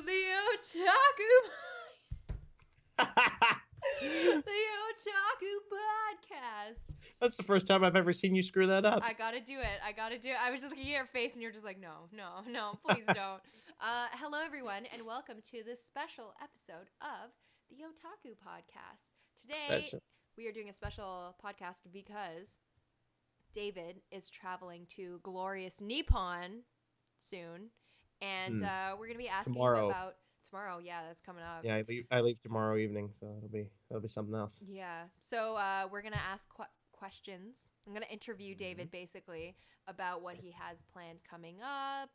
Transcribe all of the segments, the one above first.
The Otaku Podcast. That's the first time I've ever seen you screw that up. I gotta do it. I was just looking at your face and you're just like, no, please don't. Hello, everyone, and welcome to this special episode of the Otaku Podcast. Today, we are doing a special podcast because David is traveling to glorious Nippon soon, and we're gonna be asking him about tomorrow. Yeah, that's coming up. Yeah, I leave tomorrow evening, so that'll be something else. Yeah, so we're gonna ask questions. I'm gonna interview David basically about what he has planned coming up,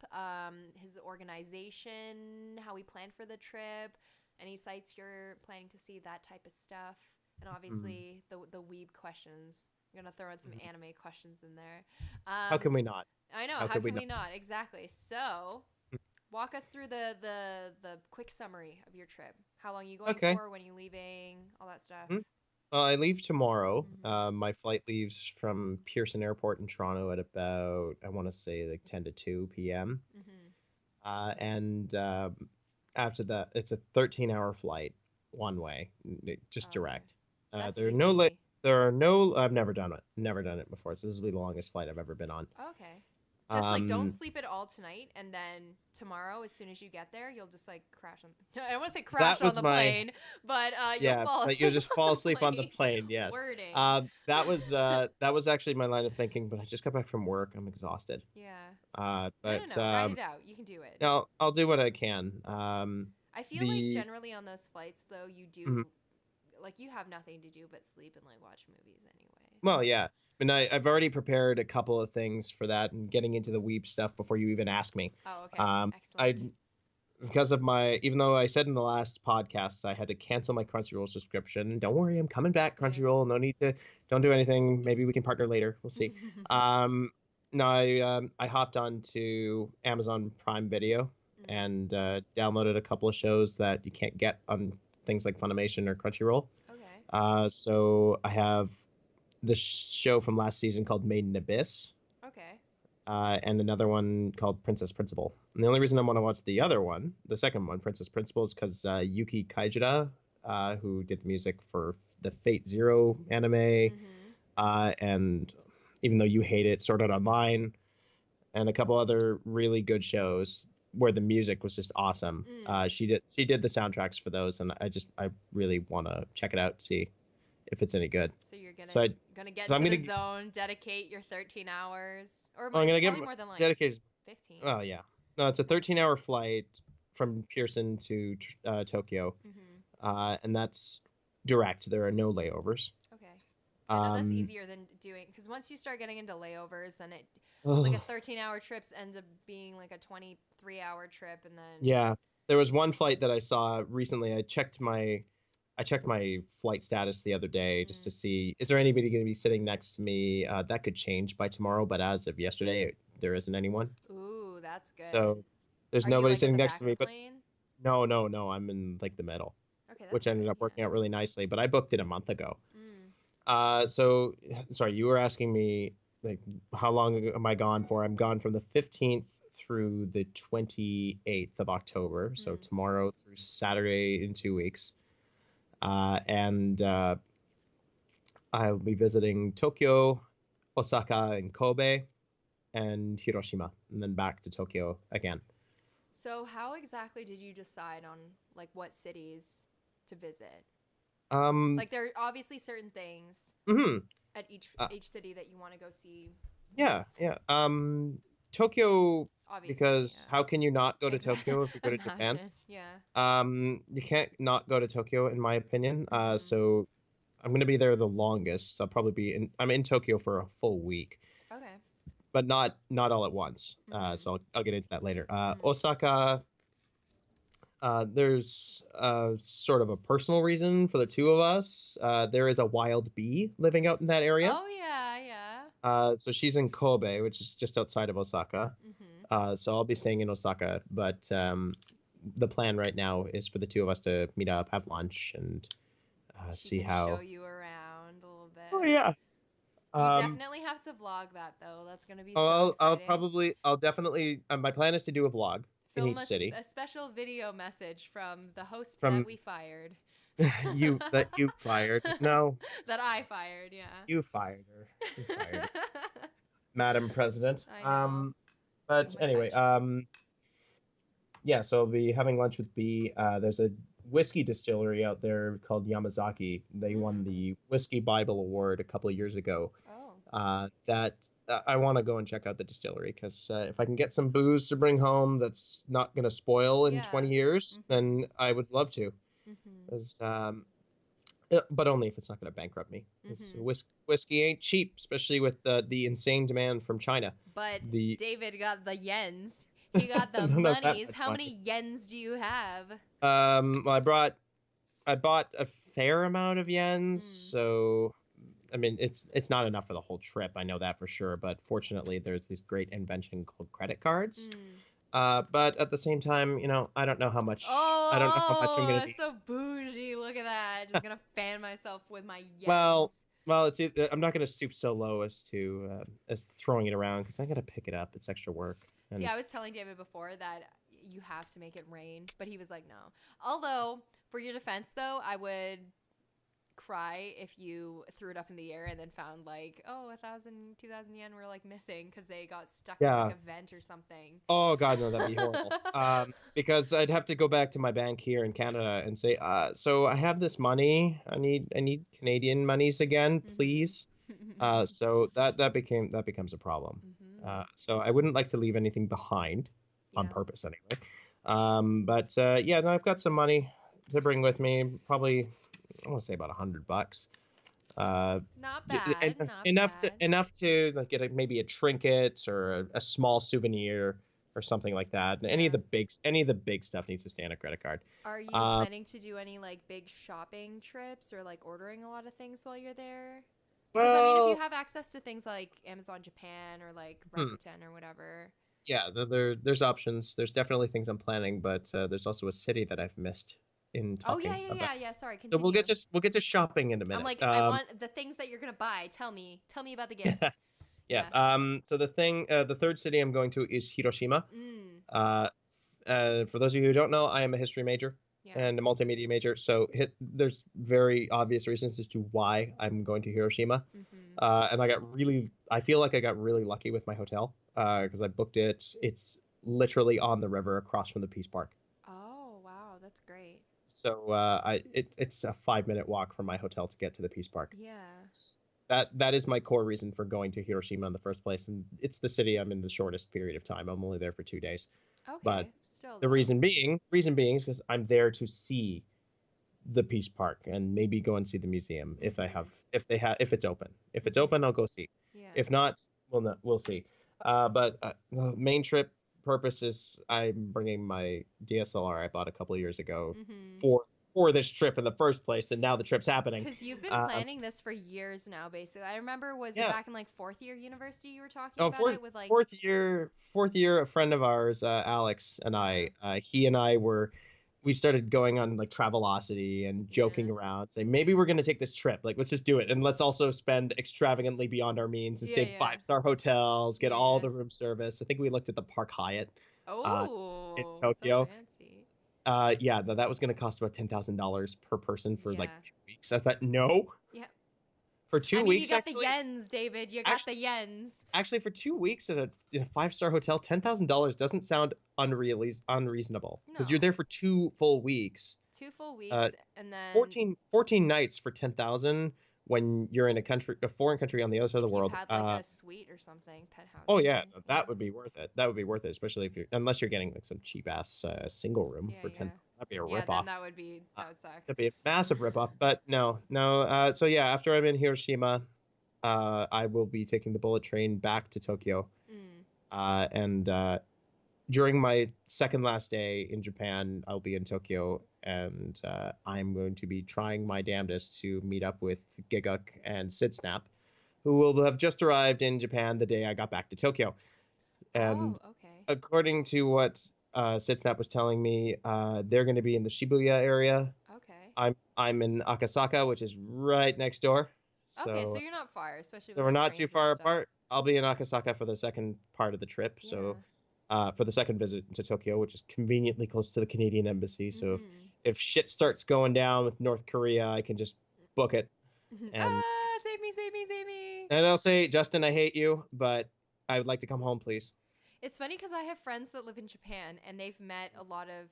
his organization, how he planned for the trip, any sites you're planning to see, that type of stuff, and obviously the weeb questions. I'm gonna throw in some anime questions in there. How can we not? I know. How can we not? Exactly. So, walk us through the quick summary of your trip. How long are you going for? When are you leaving? All that stuff. I leave tomorrow. My flight leaves from Pearson Airport in Toronto at about, I want to say, like 10 to 2 p.m. And after that, it's a 13-hour flight one way, just direct. There are no. I've never done it before. So this will be the longest flight I've ever been on. Okay. Just don't sleep at all tonight, and then tomorrow, as soon as you get there, you'll just crash on. I don't want to say crash on the plane, but you'll fall asleep. You'll just fall asleep on the plane. Yes. Wording. That was actually my line of thinking, but I just got back from work. I'm exhausted. Yeah. But no. Write it out. You can do it. I'll do what I can. I feel like generally on those flights, though, you do. Like, you have nothing to do but sleep and watch movies anyway. Well, yeah. And I've already prepared a couple of things for that and getting into the weeb stuff before you even ask me. Oh, okay. Excellent. Because of even though I said in the last podcast I had to cancel my Crunchyroll subscription. Don't worry, I'm coming back, Crunchyroll. No need to, don't do anything. Maybe we can partner later. We'll see. I hopped onto Amazon Prime Video and downloaded a couple of shows that you can't get on things like Funimation or Crunchyroll. Okay. So I have the show from last season called Made in Abyss. Okay. And another one called Princess Principal. And the only reason I want to watch the second one, Princess Principal, is because Yuki Kaijira, who did the music for the Fate Zero anime, and even though you hate it, Sword Art Online, and a couple other really good shows where the music was just awesome. She did the soundtracks for those, and I really want to check it out, see if it's any good. So you're gonna get into the zone, dedicate your 13 hours, or I'm gonna get more than dedicated 15. Oh yeah, no, it's a 13-hour flight from Pearson to Tokyo, and that's direct. There are no layovers. Okay. I know that's easier than doing, because once you start getting into layovers, then it's like a 13-hour trip ends up being like a 23-hour trip, and then yeah, there was one flight that I saw recently. I checked my flight status the other day just to see, is there anybody going to be sitting next to me? That could change by tomorrow, but as of yesterday, there isn't anyone. Ooh, that's good. So there's nobody sitting next to me. But no, I'm in like the middle, which ended up working out really nicely. But I booked it a month ago. So sorry, you were asking me like how long am I gone for? I'm gone from the 15th through the 28th of October. So tomorrow through Saturday in 2 weeks. And I'll be visiting Tokyo, Osaka, and Kobe, and Hiroshima, and then back to Tokyo again. So how exactly did you decide on like what cities to visit? Like there are obviously certain things at each city that you want to go see. Yeah. Tokyo. Obviously, because how can you not go to Tokyo if you go to Japan? Yeah. You can't not go to Tokyo, in my opinion. So I'm going to be there the longest. I'm in Tokyo for a full week. Okay. But not all at once. So I'll get into that later. Osaka, there's sort of a personal reason for the two of us. There is a wild bee living out in that area. Oh, yeah. So she's in Kobe, which is just outside of Osaka. So I'll be staying in Osaka, but the plan right now is for the two of us to meet up, have lunch, and see how. Show you around a little bit. Oh yeah. You definitely have to vlog that though. That's gonna be so exciting. I'll definitely. My plan is to do a vlog. in each city. A special video message from the host from that we fired. you fired. No. That I fired, yeah. You fired her. You fired her. Madam President. I know. But anyway, yeah, so I'll be having lunch with B. There's a whiskey distillery out there called Yamazaki. They won the Whiskey Bible Award a couple of years ago. That I want to go and check out the distillery because if I can get some booze to bring home that's not going to spoil in 20 years, then I would love to. But only if it's not going to bankrupt me. Whiskey ain't cheap, especially with the insane demand from China. But David got the yens. He got the monies. How many yens do you have? Well, I bought a fair amount of yens, so I mean it's not enough for the whole trip. I know that for sure. But fortunately, there's this great invention called credit cards. But at the same time, I don't know how much. I don't know how much I'm gonna. That's so bougie. Look at that. Just gonna fan myself with my yens. Well, I'm not gonna stoop so low as to as throwing it around because I gotta pick it up. It's extra work. See, I was telling David before that you have to make it rain, but he was like, no. Although, for your defense, though, I would cry if you threw it up in the air and then found 1,000, 2,000 yen were missing because they got stuck in a vent or something. Oh God, no, that'd be horrible. Because I'd have to go back to my bank here in Canada and say, so I have this money. I need Canadian monies again, please. So that becomes a problem. So I wouldn't like to leave anything behind on purpose anyway. But I've got some money to bring with me. Probably, I want to say about $100. Not bad. Enough to get maybe a trinket or a small souvenir or something like that. Yeah. Any of the big stuff needs to stay on a credit card. Are you planning to do any big shopping trips or ordering a lot of things while you're there? Because if you have access to things like Amazon Japan or Rakuten or whatever. Yeah, there's options. There's definitely things I'm planning, but there's also a city that I've missed in talking about. Yeah. Sorry, continue. So we'll get to shopping in a minute. I'm I want the things that you're gonna buy. Tell me about the gifts. So the third city I'm going to is Hiroshima. For those of you who don't know, I am a history major. And a multimedia major, so there's very obvious reasons as to why I'm going to Hiroshima. And I feel like I got really lucky with my hotel because I booked it. It's literally on the river across from the Peace Park. Oh wow, that's great. So it's a 5-minute walk from my hotel to get to the Peace Park. Yeah. That is my core reason for going to Hiroshima in the first place, and it's the city I'm in the shortest period of time. I'm only there for 2 days. Okay. But the reason being is because I'm there to see the Peace Park and maybe go and see the museum if it's open. If it's open, I'll go see. Yeah. If not, we'll see. But the main trip purpose is I'm bringing my DSLR I bought a couple of years ago for this trip in the first place, and now the trip's happening. Because you've been planning this for years now, basically. I remember, it back in 4th year university you were talking about it with fourth year, a friend of ours, Alex, and we started going on Travelocity and joking around, saying maybe we're going to take this trip. Let's just do it. And let's also spend extravagantly beyond our means and stay 5-star hotels, get all the room service. I think we looked at the Park Hyatt in Tokyo. So fancy. That was going to cost about $10,000 per person for 2 weeks. I thought, no. Yeah. For 2 weeks, you got the yens, David. You got the yens. Actually, for 2 weeks in a 5-star hotel, $10,000 doesn't sound unreasonable because you're there for 2 full weeks. 2 full weeks, and then 14 nights for $10,000 when you're in a foreign country on the other side of the world. Had a suite or something, penthouse. Oh yeah, that would be worth it. That would be worth it, especially unless you're getting some cheap ass single room for 10. That'd be a ripoff. That would suck. That'd be a massive ripoff. But no. So yeah, after I'm in Hiroshima, I will be taking the bullet train back to Tokyo, and during my second last day in Japan, I'll be in Tokyo, and I'm going to be trying my damnedest to meet up with Giguk and Sidsnap, who will have just arrived in Japan the day I got back to Tokyo. And according to what Sidsnap was telling me, they're going to be in the Shibuya area. Okay. I'm in Akasaka, which is right next door. So you're not far, especially. So we're not too far apart. I'll be in Akasaka for the second part of the trip. So for the second visit to Tokyo, which is conveniently close to the Canadian embassy. So if shit starts going down with North Korea, I can just book it. And save me, save me, save me. And I'll say, Justin, I hate you, but I would like to come home, please. It's funny because I have friends that live in Japan, and they've met a lot of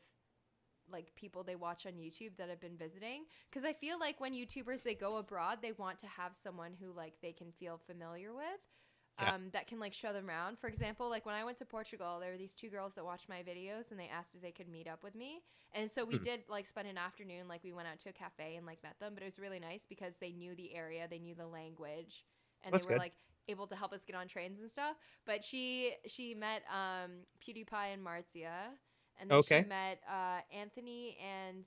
like people they watch on YouTube that have been visiting. Because I feel like when YouTubers they go abroad, they want to have someone who like they can feel familiar with. That can like show them around. For example, like when I went to Portugal, there were these two girls that watched my videos and they asked if they could meet up with me. And so we did like spend an afternoon, like we went out to a cafe and like met them, but it was really nice because they knew the area, they knew the language, and That's they were good. like able to help us get on trains and stuff. But she met PewDiePie and Marzia, and then she met Anthony and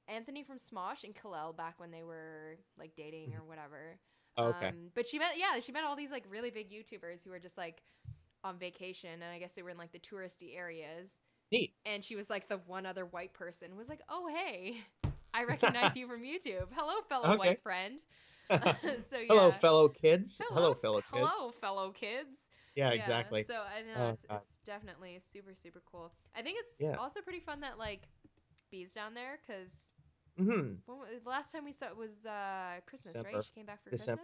Anthony from Smosh and Kalel back when they were like dating or whatever. But she met all these like really big YouTubers who were just like on vacation, and I guess they were in like the touristy areas. Neat. And she was like the one other white person was like, "Oh hey, I recognize you from YouTube. Hello, fellow white friend." So yeah. Hello, fellow kids. Hello, fellow kids. Hello, fellow kids. Yeah, exactly. So I know it's definitely super super cool. I think it's also pretty fun that like Bee's down there because. The last time we saw it was Christmas, December. right? She came back for Christmas.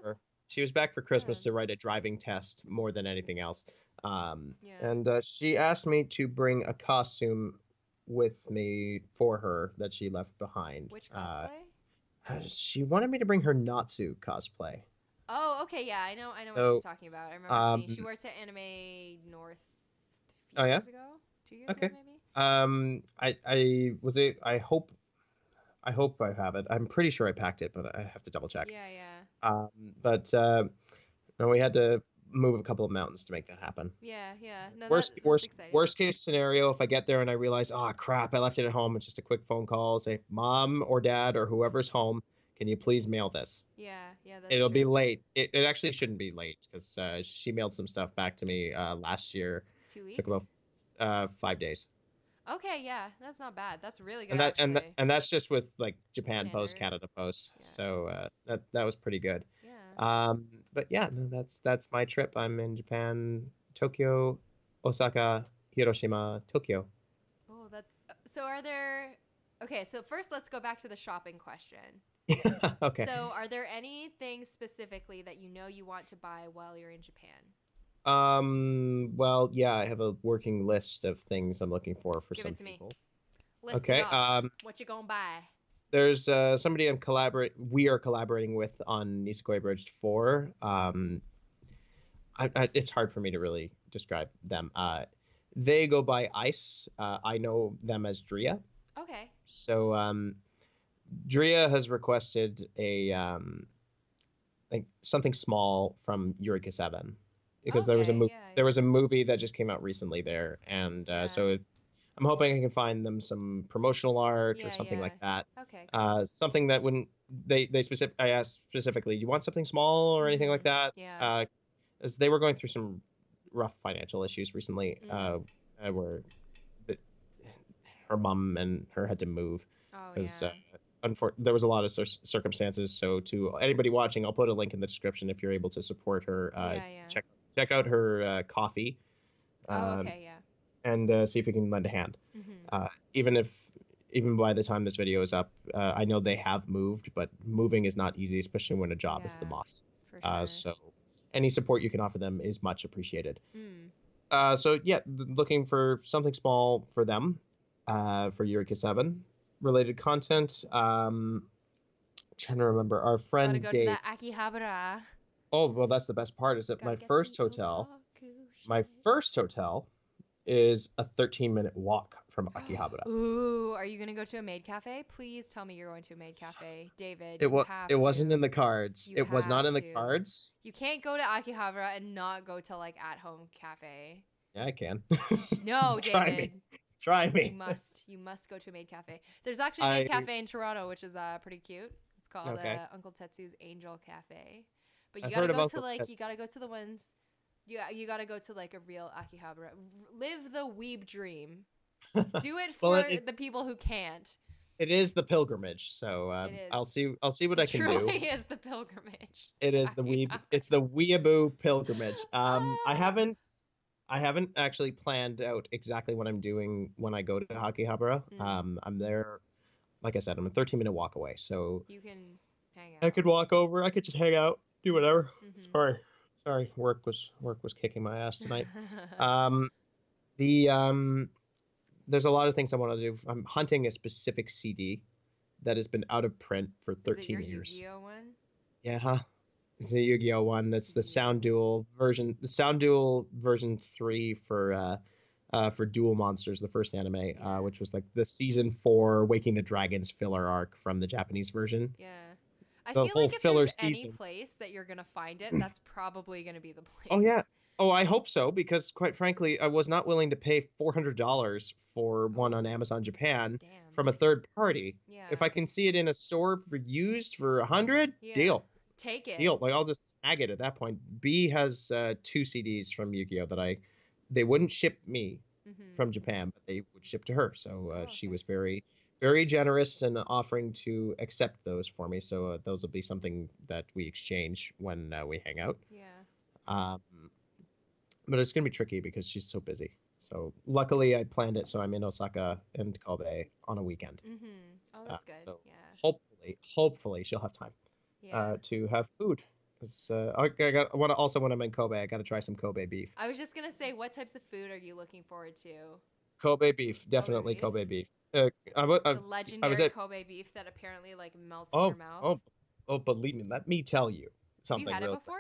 She was back for Christmas to write a driving test more than anything else. And she asked me to bring a costume with me for her that she left behind. Which cosplay? She wanted me to bring her Natsu cosplay. Oh, okay, yeah, I know what she's talking about. I remember seeing she wore it to Anime North a few years ago, 2 years ago maybe. I hope I have it. I'm pretty sure I packed it, but I have to double check. Yeah. But no, we had to move a couple of mountains to make that happen. Yeah. No, worst case scenario, if I get there and I realize, oh crap, I left it at home, it's just a quick phone call, say, Mom or Dad or whoever's home, can you please mail this? Yeah. It'll be late. It actually shouldn't be late because she mailed some stuff back to me last year. 2 weeks. Took about 5 days. Okay, yeah, that's not bad. That's really good. And that's just with like Japan Post, Canada Post. Yeah. So that was pretty good. Yeah. But yeah, no, that's my trip. I'm in Japan, Tokyo, Osaka, Hiroshima, Tokyo. Oh, that's so. Are there? Okay, so first let's go back to the shopping question. Okay. So, are there any things specifically that you want to buy while you're in Japan? Well, yeah, I have a working list of things I'm looking for Give some it to people. Me. List it off. What you gonna buy? There's somebody we are collaborating with on Nisekoi Bridge 4. It's hard for me to really describe them. They go by Ice. I know them as Drea. Okay. So Drea has requested a like something small from Eureka 7. Because there was a movie that just came out recently there, and so I'm hoping I can find them some promotional art or something like that. Okay. Cool. Something that wouldn't I asked specifically, you want something small or anything like that? Yeah. As they were going through some rough financial issues recently, where her mom and her had to move because there was a lot of circumstances. So to anybody watching, I'll put a link in the description if you're able to support her. Check out her coffee. And see if we can lend a hand. Even by the time this video is up, I know they have moved, but moving is not easy, especially when a job is the must. For sure. So any support you can offer them is much appreciated. So yeah, looking for something small for them, for Eureka 7 related content. Trying to remember our friend Gotta go Dave. To that Akihabara. Oh, well, that's the best part is that my first hotel is a 13-minute walk from Akihabara. Ooh, are you going to go to a maid cafe? Please tell me you're going to a maid cafe. David, it wasn't in the cards. It was not in the cards. You can't go to Akihabara and not go to like at-home cafe. Yeah, I can. No, David. Try me. You must go to a maid cafe. There's actually a maid cafe in Toronto, which is pretty cute. It's called Uncle Tetsu's Angel Cafe. But you gotta go to the ones. You gotta go to like a real Akihabara. Live the weeb dream. Do it for the people who can't. It is the pilgrimage, so I'll see what I can do. It truly is the pilgrimage. It is the weeb. It's the weeaboo pilgrimage. I I haven't actually planned out exactly what I'm doing when I go to Akihabara. I'm there, like I said, I'm a 13-minute walk away, so you can hang out. I could walk over. I could just hang out, do whatever. Sorry, work was kicking my ass tonight. There's a lot of things I want to do. I'm hunting a specific CD that has been out of print for 13 years. Is it your Yu-Gi-Oh one? Yeah, it's a Yu-Gi-Oh one. That's the Sound Duel version. The Sound Duel version 3 for Duel Monsters, the first anime, which was like the season 4 Waking the Dragons filler arc from the Japanese version. Yeah. I feel like if there's any place that you're gonna find it, that's probably gonna be the place. Oh yeah. Oh, I hope so, because quite frankly, I was not willing to pay $400 for one on Amazon Japan from a third party. Yeah. If I can see it in a store for used for $100, deal. Take it. Deal. Like, I'll just snag it at that point. B has 2 CDs from Yu-Gi-Oh that they wouldn't ship me from Japan, but they would ship to her. So she was very, very generous in offering to accept those for me. So those will be something that we exchange when we hang out. Yeah. But it's going to be tricky because she's so busy. So luckily I planned it so I'm in Osaka and Kobe on a weekend. Oh, that's good. So yeah. Hopefully she'll have time to have food. Also when I'm in Kobe, I got to try some Kobe beef. I was just going to say, what types of food are you looking forward to? Kobe beef, definitely Kobe beef. The legendary Kobe beef that apparently like melts in your mouth. Oh, believe me, let me tell you something. Have you had it before?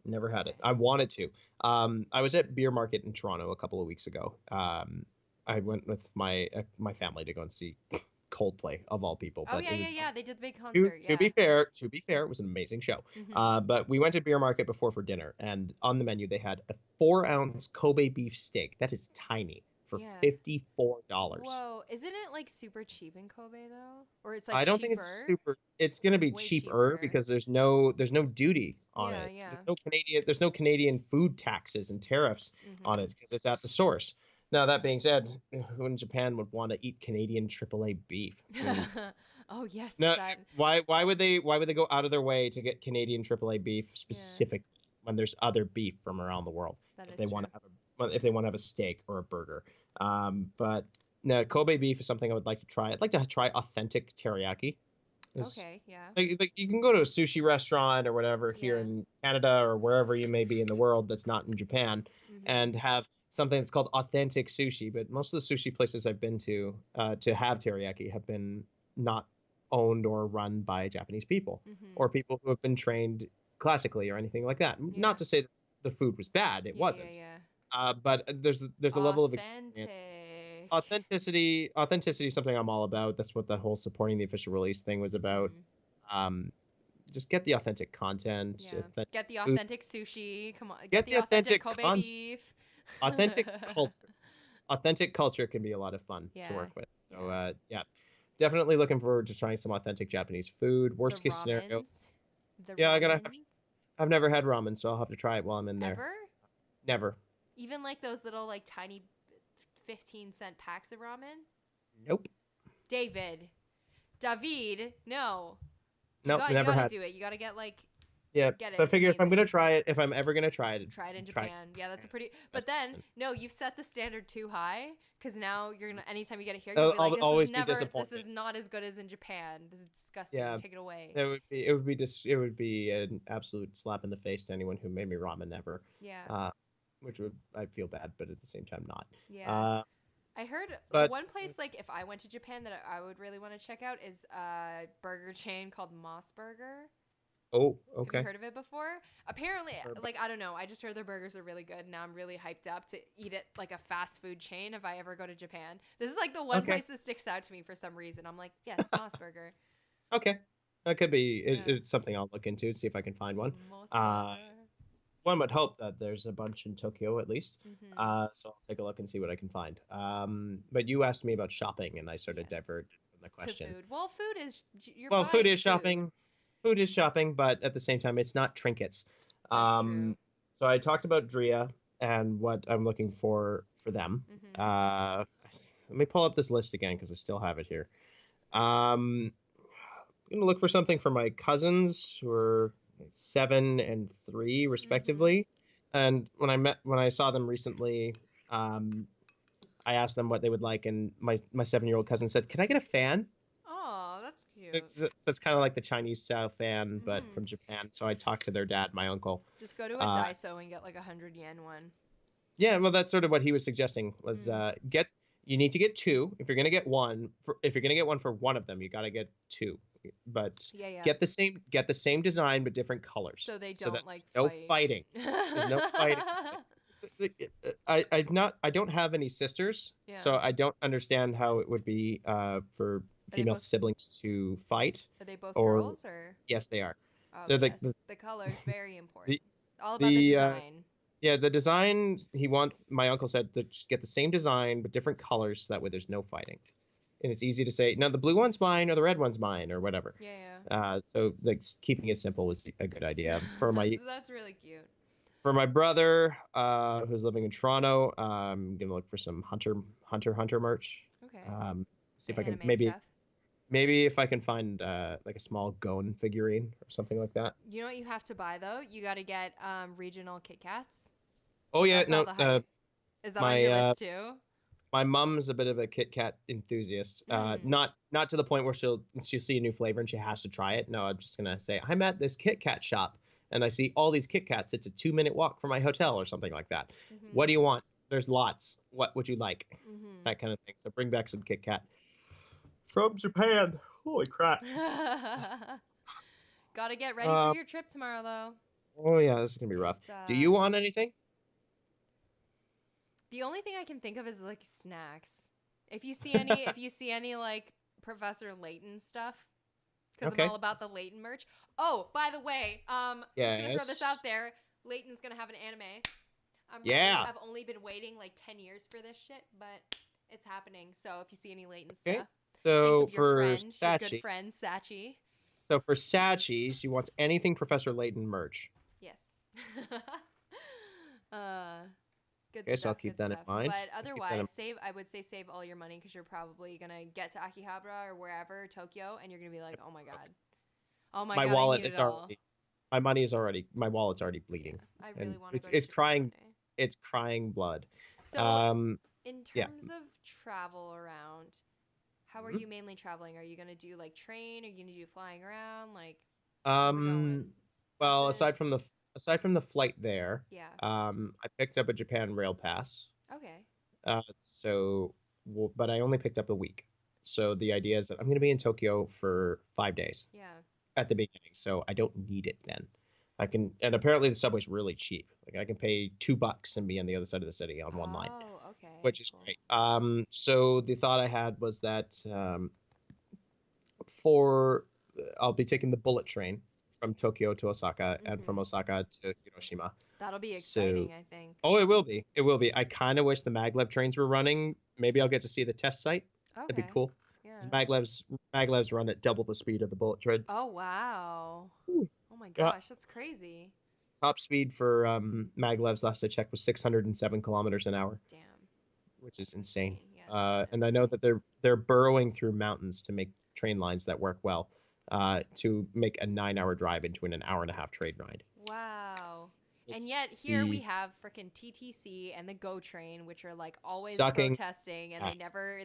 Never had it. I wanted to. I was at Beer Market in Toronto a couple of weeks ago. I went with my family to go and see Coldplay, of all people. But yeah. They did the big concert. To be fair, it was an amazing show. But we went to Beer Market before for dinner, and on the menu they had a 4-ounce Kobe beef steak. That is tiny. For $54. Whoa, isn't it like super cheap in Kobe though? Or it's like I don't think it's super. It's gonna be cheaper because there's no duty on it. Yeah. There's no Canadian food taxes and tariffs on it because it's at the source. Now that being said, who in Japan would want to eat Canadian AAA beef? Oh yes. Now, why would they go out of their way to get Canadian AAA beef specifically when there's other beef from around the world if they want to have a steak or a burger? But no, Kobe beef is something I would like to try. I'd like to try authentic teriyaki. Okay, yeah. Like you can go to a sushi restaurant or whatever here in Canada or wherever you may be in the world that's not in Japan and have something that's called authentic sushi. But most of the sushi places I've been to have teriyaki have been not owned or run by Japanese people or people who have been trained classically or anything like that. Not to say that the food was bad. It wasn't. But there's a level of experience. Authenticity is something I'm all about. That's what the whole supporting the official release thing was about. Just get the authentic content. Get the authentic sushi. Come on. Get the authentic Kobe beef. Authentic culture can be a lot of fun to work with. So definitely looking forward to trying some authentic Japanese food. Worst case scenario. I've never had ramen, so I'll have to try it while I'm in there. Ever? Never. Even like those little like tiny 15-cent packs of ramen? Nope. David, no. Nope, never you gotta had. Do it. You gotta get like. Yeah. So I figure if I'm gonna try it, if I'm ever gonna try it, try it in Japan. Yeah, that's a pretty. But then no, you've set the standard too high because now you're gonna. Anytime you get it here, you'll be like, this is not as good as in Japan. This is disgusting. Yeah, take it away. It would be an absolute slap in the face to anyone who made me ramen ever. Yeah. Which I'd feel bad, but at the same time not. Yeah. I heard one place like if I went to Japan that I would really want to check out is a burger chain called Moss Burger. Oh, okay. Have you heard of it before? Apparently, like I don't know. I just heard their burgers are really good. Now I'm really hyped up to eat it like a fast food chain if I ever go to Japan. This is like the one place that sticks out to me for some reason. I'm like, yes, Moss Burger. Okay, that could be. It's something I'll look into and see if I can find one. One would hope that there's a bunch in Tokyo at least. So I'll take a look and see what I can find. But you asked me about shopping, and I sort of diverted from the question. To food. Well, food is. Food is shopping. Food is shopping, but at the same time, it's not trinkets. That's true. So I talked about Drea and what I'm looking for them. Let me pull up this list again because I still have it here. I'm going to look for something for my cousins who are 7 and 3 respectively. and when I saw them recently, I asked them what they would like, and my 7-year-old cousin said, "Can I get a fan?" Oh, that's cute. So it's kind of like the Chinese style fan, but from Japan. So I talked to their dad, my uncle. Just go to a Daiso and get like 100 yen one. Yeah, well, that's sort of what he was suggesting. Was you need to get two if you're gonna get one. If you're gonna get one for one of them, you got to get two. But get the same design but different colors. So they don't like no fighting. There's no fighting. I don't have any sisters, so I don't understand how it would be for female siblings to fight. Are they both girls or? Yes, they are. Oh, they're the color is very important. All about the design. Yeah, the design my uncle said to just get the same design but different colors, so that way there's no fighting. And it's easy to say, no, the blue one's mine or the red one's mine or whatever. Yeah. So like keeping it simple was a good idea for that's really cute. For my brother, who's living in Toronto, I'm gonna look for some hunter merch. Okay. See if I can maybe if I can find like a small Gon figurine or something like that. You know what you have to buy though? You got to get regional Kit Kats. Oh yeah, is that on your list too? My mom's a bit of a Kit Kat enthusiast. Not to the point where she'll see a new flavor and she has to try it. No, I'm just gonna say I'm at this Kit Kat shop and I see all these Kit Kats. It's a 2-minute walk from my hotel or something like that. What do you want? There's lots. What would you like? That kind of thing. So bring back some Kit Kat from Japan. Holy crap! Gotta get ready for your trip tomorrow, though. Oh yeah, this is gonna be rough. Do you want anything? The only thing I can think of is like snacks. If you see any like Professor Layton stuff, because I'm all about the Layton merch. Oh, by the way, just gonna throw this out there. Layton's gonna have an anime. I've only been waiting like 10 years for this shit, but it's happening. So if you see any Layton stuff, so think of your Sachie, your good friend Sachie. So for Sachie, she wants anything Professor Layton merch. Yes. Good stuff. So I'll keep that in mind. But otherwise, I would say save all your money because you're probably gonna get to Akihabara or wherever, Tokyo, and you're gonna be like, oh my god, my wallet is already. My money is already. My wallet's already bleeding. Yeah, I really want to go. It's crying. It's crying blood. So, in terms of travel around, how are you mainly traveling? Are you gonna do like train? Are you gonna do flying around? Like, well, aside from the flight there, I picked up a Japan Rail Pass. Okay. But I only picked up a week. So the idea is that I'm going to be in Tokyo for 5 days. Yeah. At the beginning, so I don't need it then. And apparently the subway's really cheap. Like I can pay $2 and be on the other side of the city on one line. Oh, okay. Which is great. So the thought I had was that I'll be taking the bullet train from Tokyo to Osaka and from Osaka to Hiroshima. That'll be exciting, I think. Oh, it will be. It will be. I kind of wish the maglev trains were running. Maybe I'll get to see the test site. Okay. That'd be cool. Yeah. Maglevs run at double the speed of the bullet train. Oh wow! Ooh. Oh my gosh, that's crazy. Top speed for maglevs last I checked was 607 kilometers an hour. Damn. Which is insane. Yeah, and I know that they're burrowing through mountains to make train lines that work well, to make a 9-hour drive into an hour-and-a-half train ride. Wow. And yet here we have freaking TTC and the GO train, which are like always protesting, and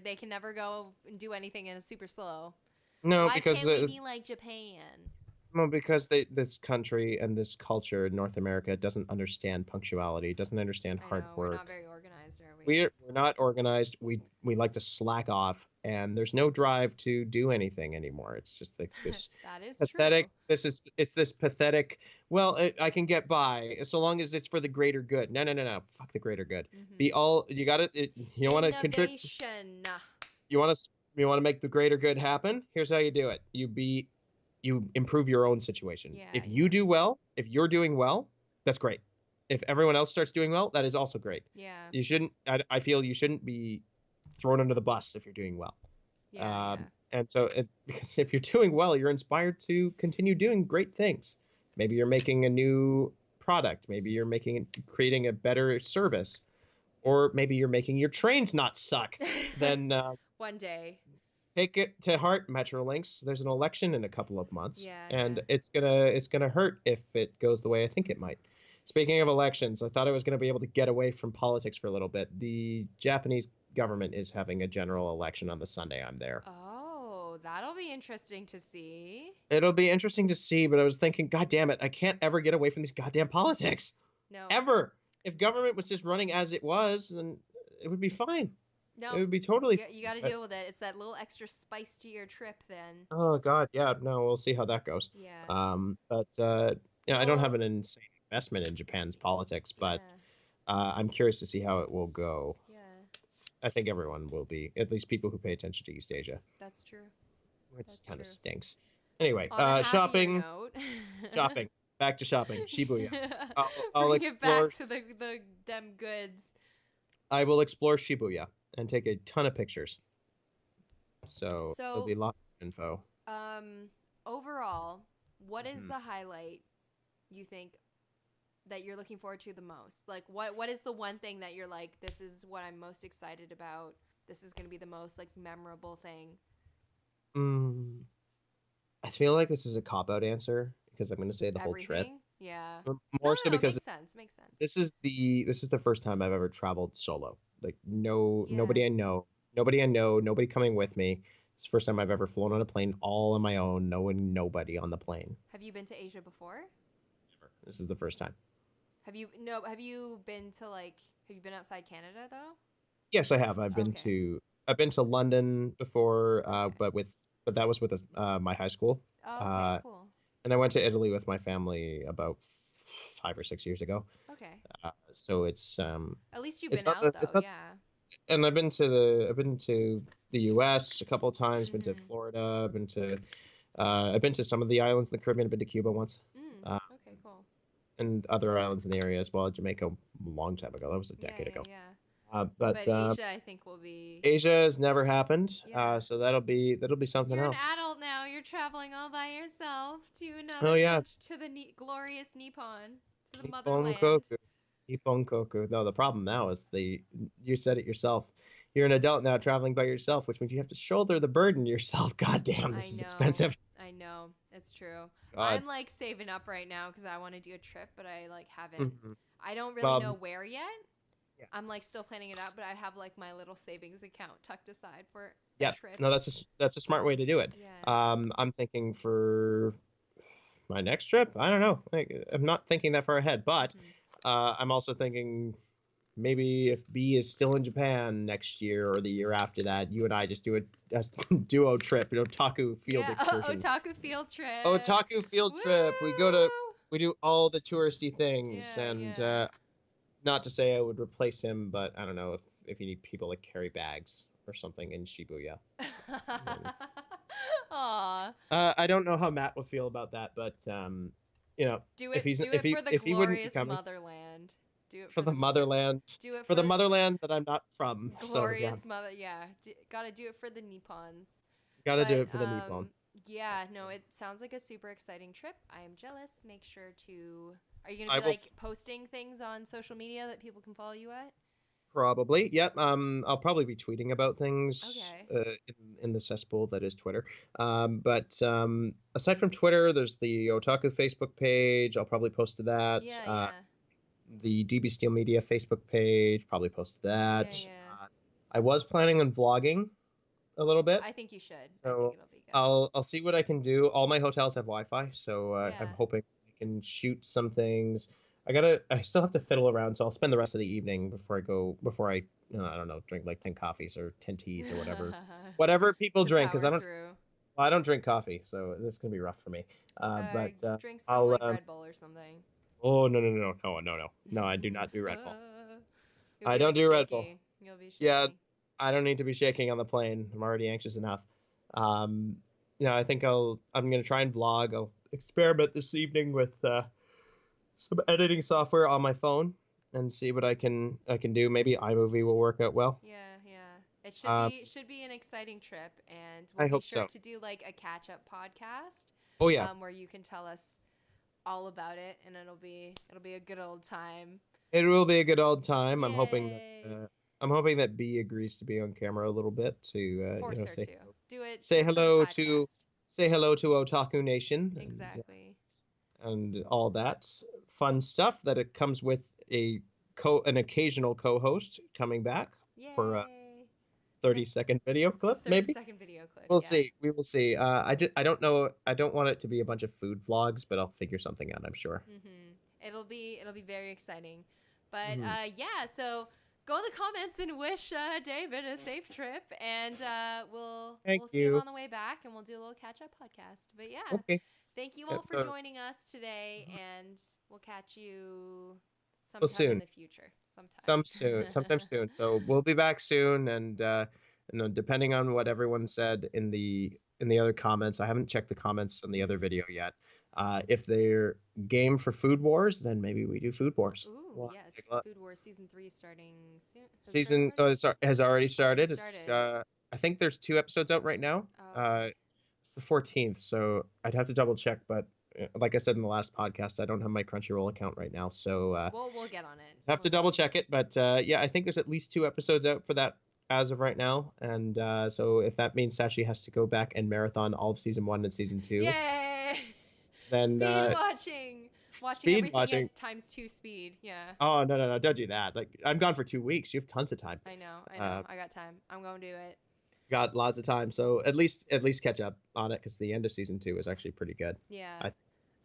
they can never go and do anything, and it's super slow. No, Why because can't we be like Japan? Well, because this country and this culture, North America, doesn't understand punctuality, doesn't understand hard work. We're not very organized, are we? We're not organized. We like to slack off, and there's no drive to do anything anymore. It's just like this that is pathetic. True. It's this pathetic. Well, I can get by so long as it's for the greater good. No. Fuck the greater good. You got it. You want to contribute. You want to make the greater good happen. Here's how you do it. You improve your own situation. Yeah, if you do well, if you're doing well, that's great. If everyone else starts doing well, that is also great. Yeah. You shouldn't. I feel you shouldn't be thrown under the bus if you're doing well. Yeah. And so, because if you're doing well, you're inspired to continue doing great things. Maybe you're making a new product. Maybe you're creating a better service, or maybe you're making your trains not suck. Then one day. Take it to heart, Metrolinx. There's an election in a couple of months, yeah, and it's gonna hurt if it goes the way I think it might. Speaking of elections, I thought I was going to be able to get away from politics for a little bit. The Japanese government is having a general election on the Sunday I'm there. Oh, that'll be interesting to see. It'll be interesting to see, but I was thinking, God damn it, I can't ever get away from these goddamn politics. No. Ever. If government was just running as it was, then it would be fine. No. It would be totally. You got to deal with it. It's that little extra spice to your trip then. Oh, God, yeah. No, we'll see how that goes. Yeah. But I don't have an insane investment in Japan's politics, but I'm curious to see how it will go. Yeah. I think everyone will be, at least people who pay attention to East Asia. That's true. Which kind of stinks. Anyway, shopping. Shopping. Back to shopping. Shibuya. I'll Bring explore, it back to the dem goods. I will explore Shibuya and take a ton of pictures. So there'll be lots of info. Overall, what is the highlight you think that you're looking forward to the most? Like, what is the one thing that you're like, this is what I'm most excited about? This is going to be the most, like, memorable thing? I feel like this is a cop-out answer because I'm going to say the whole trip. Yeah. More so because makes sense. This is the first time I've ever traveled solo. Like, nobody I know, nobody coming with me. It's the first time I've ever flown on a plane all on my own, knowing nobody on the plane. Have you been to Asia before? Never. This is the first time. Have you been outside Canada though? Yes, I have. I've been to London before, but that was with my high school. Oh, okay, cool. And I went to Italy with my family about 5 or 6 years ago. Okay. So it's at least you've been out though, yeah. And I've been to the U.S. a couple of times. Been to Florida. I've been to some of the islands in the Caribbean. I've been to Cuba once. Okay, cool. And other islands in the area as well. Jamaica a long time ago. That was a decade ago. Yeah. But Asia, I think, will be. Asia has never happened, so that'll be something else. You're an adult now. You're traveling all by yourself to another to the glorious Nippon, to the motherland. Nippon Koku. No, the problem now is you said it yourself. You're an adult now traveling by yourself, which means you have to shoulder the burden yourself. God damn, this is expensive. I know. It's true. God. I'm like saving up right now because I want to do a trip, but I like haven't. I don't really know where yet. Yeah. I'm like still planning it out, but I have like my little savings account tucked aside for a trip. No, that's a smart way to do it. Yeah. I'm thinking for my next trip. I don't know. I'm not thinking that far ahead, but I'm also thinking maybe if B is still in Japan next year or the year after that, you and I just do a duo trip, otaku field excursion. Otaku field trip. Otaku field trip. We do all the touristy things, not to say I would replace him, but I don't know if you need people to carry bags or something in Shibuya. Aww. I don't know how Matt would feel about that, but do it for the glorious motherland. Do it for the motherland. Do it for the motherland that I'm not from. Glorious mother, yeah. Gotta do it for the Nippons. Gotta do it for the Nippon. Yeah, no, it sounds like a super exciting trip. I am jealous. Make sure to. Are you gonna be posting things on social media that people can follow you at? Probably, yep. I'll probably be tweeting about things in the cesspool that is Twitter. But aside from Twitter, there's the Otaku Facebook page. I'll probably post to that. Yeah. The DB Steel Media Facebook page, probably post to that. Yeah. I was planning on vlogging a little bit. I think you should. So I think it'll be good. I'll see what I can do. All my hotels have Wi-Fi, so I'm hoping I can shoot some things. I still have to fiddle around, so I'll spend the rest of the evening before I I don't know, drink like 10 coffees or 10 teas or whatever people drink, because I don't drink coffee, so this is gonna be rough for me. But drink some like Red Bull or something. Oh no, I do not do Red Bull. I don't do Red Bull. You'll be shaky. Yeah, I don't need to be shaking on the plane. I'm already anxious enough. I think I'm gonna try and vlog. I'll experiment this evening with some editing software on my phone and see what I can do. Maybe iMovie will work out well. Yeah. It should be an exciting trip, and we'll be sure to do like a catch-up podcast. Oh yeah. Where you can tell us all about it, and it'll be a good old time. It will be a good old time. Yay. I'm hoping that B agrees to be on camera a little bit to force her to do it. Say hello to Otaku Nation. Exactly. and all that fun stuff that it comes with an occasional co-host coming back. Yay. For a 30-second video clip, maybe. 30-second video clip. We'll see. We will see. I don't know. I don't want it to be a bunch of food vlogs, but I'll figure something out, I'm sure. It'll be very exciting. But yeah, so go in the comments and wish David a safe trip, and we'll see him on the way back, and we'll do a little catch-up podcast. But yeah, thank you all for joining us today, and we'll catch you sometime in the future. Sometime soon. So we'll be back soon, and depending on what everyone said in the other comments, I haven't checked the comments on the other video yet. If they're game for Food Wars, then maybe we do Food Wars. Ooh, yes, Food Wars season 3 starting soon. It has already started. It's I think there's 2 episodes out right now. It's the 14th, so I'd have to double check, but like I said in the last podcast, I don't have my Crunchyroll account right now, so we'll get on it. Have to double check it, but yeah, I think there's at least 2 episodes out for that as of right now, and so if that means Sachie has to go back and marathon all of season 1 and season 2, yay! Then watching everything at ×2 speed. Yeah. Oh no, don't do that. Like, I'm gone for 2 weeks. You have tons of time. I know. I got time. I'm gonna do it. Got lots of time, so at least catch up on it, because the end of season 2 is actually pretty good. Yeah.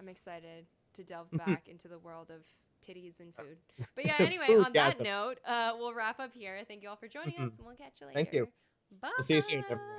I'm excited to delve back into the world of titties and food. But yeah, anyway, on that note, we'll wrap up here. Thank you all for joining us, and we'll catch you later. Thank you. Bye. We'll see you soon, everyone.